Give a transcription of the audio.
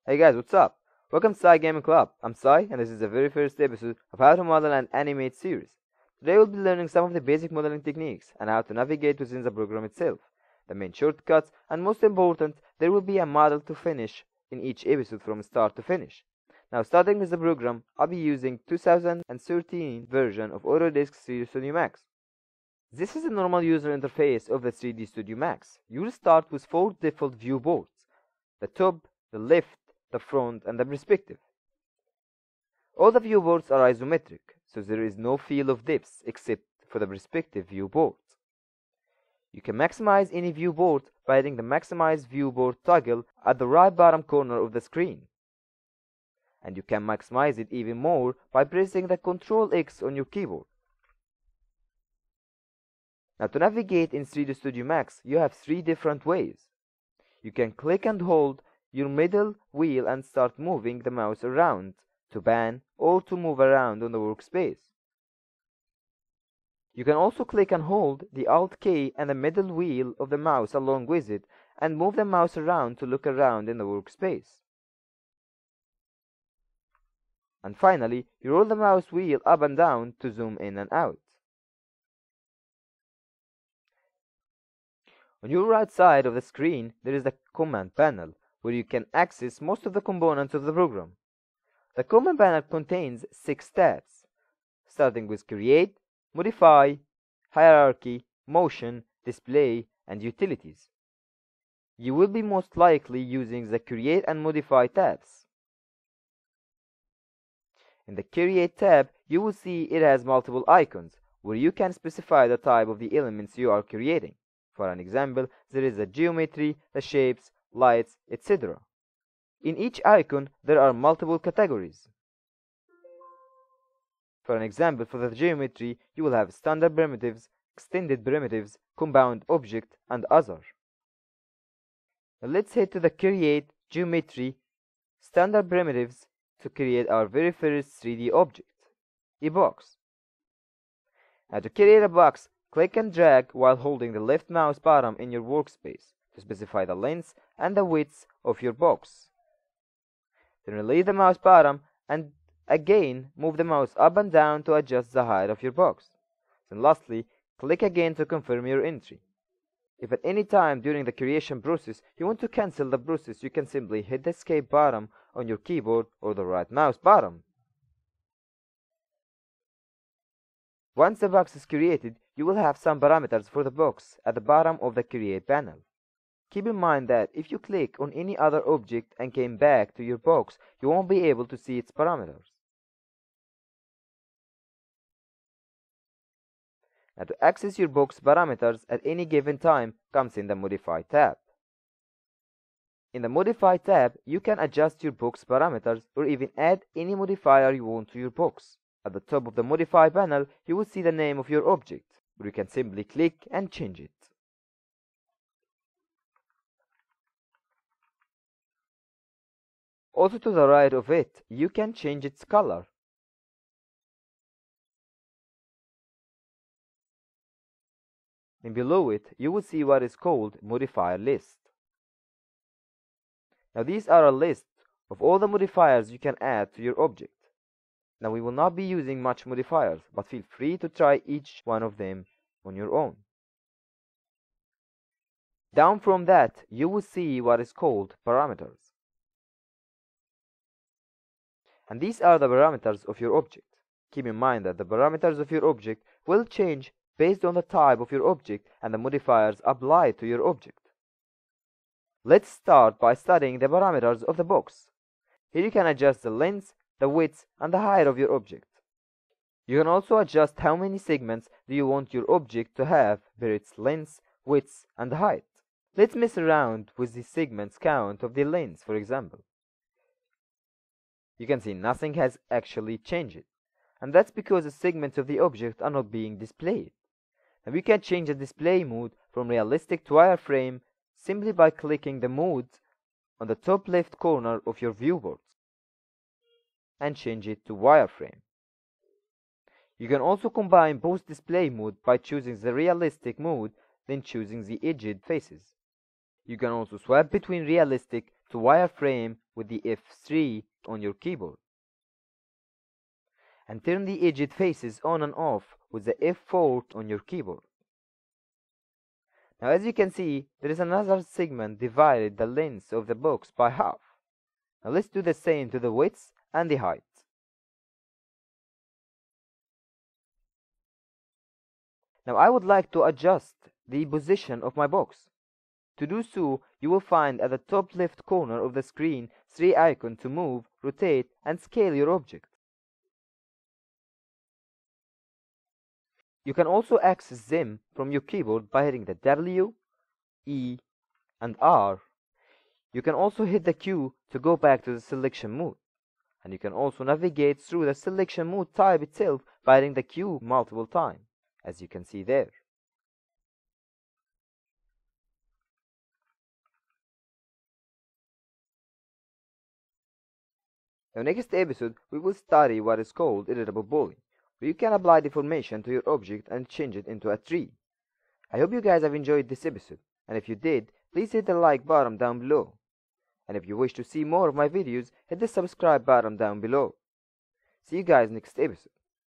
Hey guys, what's up? Welcome to Thie Gaming Club. I'm Thie, and this is the very first episode of How to Model and Animate series. Today we'll be learning some of the basic modeling techniques and how to navigate within the program itself, the main shortcuts, and most important, there will be a model to finish in each episode from start to finish. Now, starting with the program, I'll be using 2013 version of Autodesk 3D Studio Max. This is the normal user interface of the 3D Studio Max. You will start with 4 default viewboards: the top, the left, the front, and the perspective. All the viewboards are isometric, so there is no field of depth except for the perspective viewboard. You can maximize any viewboard by hitting the Maximize Viewboard toggle at the right bottom corner of the screen. And you can maximize it even more by pressing the Ctrl X on your keyboard. Now, to navigate in 3D Studio Max, you have 3 different ways. You can click and hold your middle wheel and start moving the mouse around to pan or to move around on the workspace. You can also click and hold the Alt key and the middle wheel of the mouse along with it and move the mouse around to look around in the workspace. And finally, you roll the mouse wheel up and down to zoom in and out. On your right side of the screen, there is the Command panel, where you can access most of the components of the program. The Command panel contains 6 tabs, starting with Create, Modify, Hierarchy, Motion, Display, and Utilities. You will be most likely using the Create and Modify tabs. In the Create tab, you will see it has multiple icons, where you can specify the type of the elements you are creating. For an example, there is the geometry, the shapes, lights, etc. In each icon, there are multiple categories. For an example, for the geometry, you will have standard primitives, extended primitives, compound object, and other. Now let's head to the Create Geometry Standard Primitives to create our very first 3D object, a box. Now to create a box, click and drag while holding the left mouse bottom in your workspace to specify the length and the width of your box. Then release the mouse bottom and again move the mouse up and down to adjust the height of your box. Then lastly, click again to confirm your entry. If at any time during the creation process you want to cancel the process, you can simply hit the escape button on your keyboard or the right mouse button. Once the box is created, you will have some parameters for the box at the bottom of the Create panel. Keep in mind that if you click on any other object and came back to your box, you won't be able to see its parameters. Now, to access your box parameters at any given time comes in the Modify tab. In the Modify tab, you can adjust your box parameters or even add any modifier you want to your box. At the top of the Modify panel, you will see the name of your object, where you can simply click and change it. Also to the right of it, you can change its color. And below it, you will see what is called Modifier List. Now these are a list of all the modifiers you can add to your object. Now we will not be using much modifiers, but feel free to try each one of them on your own. Down from that, you will see what is called parameters. And these are the parameters of your object. Keep in mind that the parameters of your object will change based on the type of your object and the modifiers applied to your object. Let's start by studying the parameters of the box. Here you can adjust the length, the width, and the height of your object. You can also adjust how many segments do you want your object to have per its length, width, and height. Let's mess around with the segments count of the length, for example. You can see nothing has actually changed, and that's because the segments of the object are not being displayed. And we can change the display mode from realistic to wireframe simply by clicking the mode on the top left corner of your viewboard and change it to wireframe. You can also combine both display mode by choosing the realistic mode, then choosing the edged faces. You can also swap between realistic, to wireframe with the F3 on your keyboard. And turn the edged faces on and off with the F4 on your keyboard. Now as you can see, there is another segment divided the length of the box by half. Now let's do the same to the width and the height. Now I would like to adjust the position of my box. To do so, you will find at the top left corner of the screen 3 icons to move, rotate, and scale your object. You can also access them from your keyboard by hitting the W, E, and R. You can also hit the Q to go back to the selection mode. And you can also navigate through the selection mode type itself by hitting the Q multiple times, as you can see there. In the next episode, we will study what is called editable boolean, where you can apply deformation to your object and change it into a tree. I hope you guys have enjoyed this episode, and if you did, please hit the like button down below. And if you wish to see more of my videos, hit the subscribe button down below. See you guys next episode.